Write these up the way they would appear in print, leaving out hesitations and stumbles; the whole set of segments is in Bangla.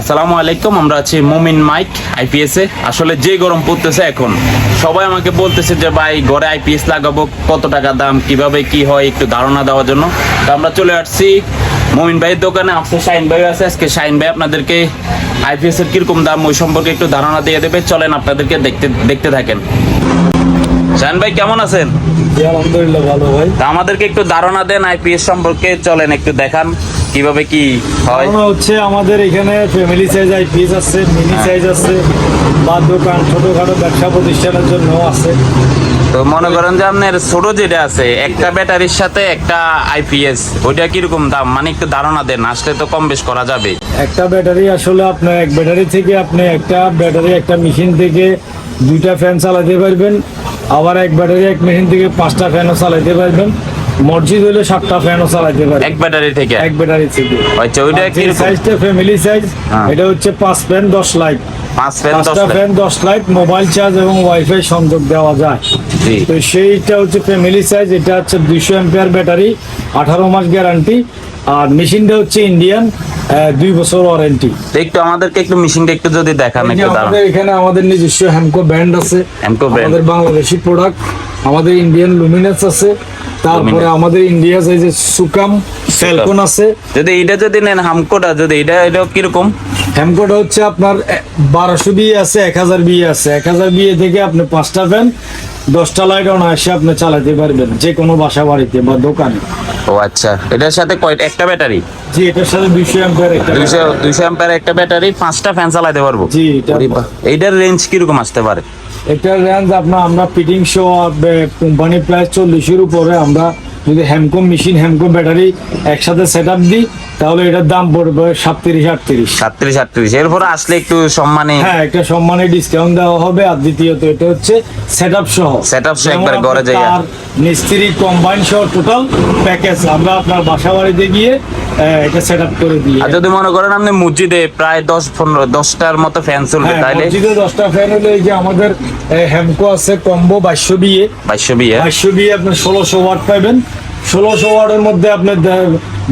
আসসালামু আলাইকুম, আমরা আছি মুমিন মাইক আইপিএস এ। আসলে যে গরম পড়তেছে এখন, সবাই আমাকে বলতেছে যে ভাই ঘরে আইপিএস লাগাবো, কত টাকা দাম, কিভাবে কি হয় একটু ধারণা দেওয়ার জন্য। তো আমরা চলে আসছি মুমিন ভাইয়ের দোকানে। আপনার শাহিন ভাই আছে, আজকে শাহিন ভাই আপনাদেরকে আইপিএস এর কিরকম দাম ওই সম্পর্কে একটু ধারণা দিয়ে দেবে। চলেন আপনাদেরকে দেখতে থাকেন। শাহিন ভাই কেমন আছেন? আলহামদুলিল্লাহ ভালো ভাই। তা আমাদেরকে একটু ধারণা দেন আইপিএস সম্পর্কে, চলেন একটু দেখান কিভাবে কি হয়। হচ্ছে আমাদের এখানে ফ্যামিলি সাইজ আইপিএস আছে, মিনি সাইজ আছে, বা দোকান ছোটখাটো ব্যবসা প্রতিষ্ঠানের জন্য আছে। তো মনে করেন যে আপনার ছোট যেটা আছে একটা ব্যাটারির সাথে একটা আইপিএস, ওইটা কিরকম দাম, মানে একটু ধারণা দেন, আসলে তো কম বেশ করা যাবে। একটা ব্যাটারি আসলে আপনার এক ব্যাটারি থেকে আপনি একটা ব্যাটারি একটা মেশিন থেকে 2টা ফ্যান চালাতে পারবেন, আবার এক ব্যাটারি এক মেশিন থেকে 5টা ফ্যানও চালাতে পারবেন। মসজিদ হলে 7টা ফ্যানও চালাতে পারবেন এক ব্যাটারি থেকে। এক ব্যাটারি থেকে। আচ্ছা, ওইটা আর যে কিরকম? সাইজটা ফ্যামিলি সাইজ, এটা হচ্ছে 5 ফ্যান 10 লাইট। 5টা ফ্যান 10 লাইট, মোবাইল চার্জ এবং ওয়াইফাই সংযোগ দেওয়া যায়। জি। তো সেইটা হচ্ছে ফ্যামিলি সাইজ। এটা হচ্ছে 200 অ্যাম্পিয়ার ব্যাটারি, 18 মাস গ্যারান্টি। আর মেশিনটা হচ্ছে ইন্ডিয়ান, 2 বছর ওয়ারেন্টি। একটু আমাদেরকে একটু মেশিনটা একটু যদি দেখান একটু দাঁড়ান। আমাদের এখানে আমাদের নিজস্ব হ্যামকো ব্র্যান্ড আছে, হ্যামকো ব্র্যান্ড। আমাদের বাংলাদেশি প্রোডাক্ট, আমাদের ইন্ডিয়ান লুমিনাস আছে, তারপরে আমাদের ইন্ডিয়া সাইজে সুকাম ফ্যালকন আছে। যদি এটা যদি নেন হামকোটা, যদি এটা কিরকম? হ্যামকোটা হচ্ছে আপনার 1200 বিয়ে আছে, 1000 বিয়ে আছে। 1000 বিয়ে থেকে আপনি 5টা ফ্যান 10টা লাইট অনায়াসে আপনি চালাতে পারবেন যে কোনো বাসা বাড়িতে বা দোকানে। ও আচ্ছা, এটার সাথে একটা ব্যাটারি? জি, এটার সাথে 200 অ্যাম্পিয়ার একটা 200 অ্যাম্পিয়ার একটা ব্যাটারি, 5টা ফ্যান চালাতে পারবো। জি, এইটার রেঞ্জ কিরকম আসতে পারে? এটার রেঞ্জ আমরা ফিটিং সহ কোম্পানি প্রায় 40-এর উপরে। আমরা যদি হ্যামকো মেশিন হ্যামকো ব্যাটারি একসাথে সেট আপ দিই তাহলে এটার দাম পড়বে 37-38। এরপরে আসলে একটু সম্মানে, হ্যাঁ, একটা সম্মানে ডিসকাউন্ট দেওয়া হবে। আর দ্বিতীয়ত এটা হচ্ছে সেট আপ সহ একবার ঘরে যাই আর মিস্ত্রি কম্বাইন সহ টোটাল প্যাকেজ আমরা আপনার বাসা বাড়িতে গিয়ে এটা সেট আপ করে দিই। আর যদি মনে করেন আপনি মসজিদে প্রায় 10-15-10টার মতো ফ্যান চলবে, তাহলে মসজিদে 10টা ফ্যান হলে এই যে আমাদের হ্যামকো আছে কম্বো 2200 বিয়ে 2200 বিয়ে আপনি 1600 ওয়াট পাবেন। 1600 ওয়াটের মধ্যে আপনি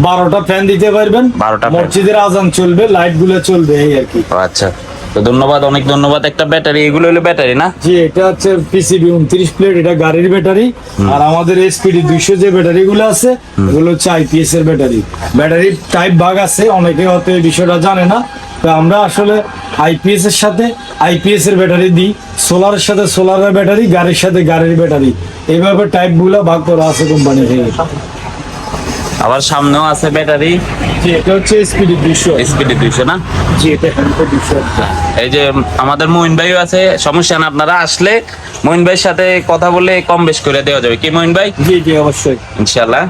12টা ফ্যান দিতে পারবেন। 12টা মসজিদের আজান চলবে, লাইট গুলো চলবে, এই আর কি। আচ্ছা, তো ধন্যবাদ, অনেক ধন্যবাদ। একটা ব্যাটারি, এগুলো হলো ব্যাটারি না? জি, এটা হচ্ছে পিসিবি 29 প্লেট, এটা গাড়ির ব্যাটারি। আর আমাদের এসপিডি 200 যে ব্যাটারি গুলো আছে এগুলো হচ্ছে আইপিএস এর ব্যাটারি। ব্যাটারির টাইপ ভাগ আছে, অনেকে হয়তো এই বিষয়টা জানে না। তো আমরা আসলে আইপিএস এর সাথে আইপিএস এর ব্যাটারি দিই, সোলারের সাথে সোলারের ব্যাটারি, গাড়ির সাথে গাড়ির ব্যাটারি, এইভাবে টাইপ গুলো ভাগ করা আছে কোম্পানি থেকে। আবার সামনেও আছে ব্যাটারি। জি, এটা হচ্ছে এসপিডি 200 না? জি, এটা 200। এই যে আমাদের মঈন ভাইও আছে, সমস্যা না, আপনারা আসলে মঈন ভাইয়ের সাথে কথা বলে কম বেশ করে দেওয়া যাবে, কি মঈন ভাই? জি জি, অবশ্যই ইনশাআল্লাহ।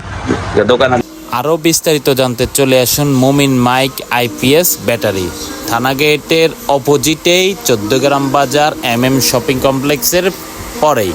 দোকানে আরও বিস্তারিত জানতে চলে আসুন মুমিন মাইক আইপিএস ব্যাটারি, থানা গেটের অপোজিটেই 14 গ্রাম বাজার MM শপিং কমপ্লেক্সের পরেই।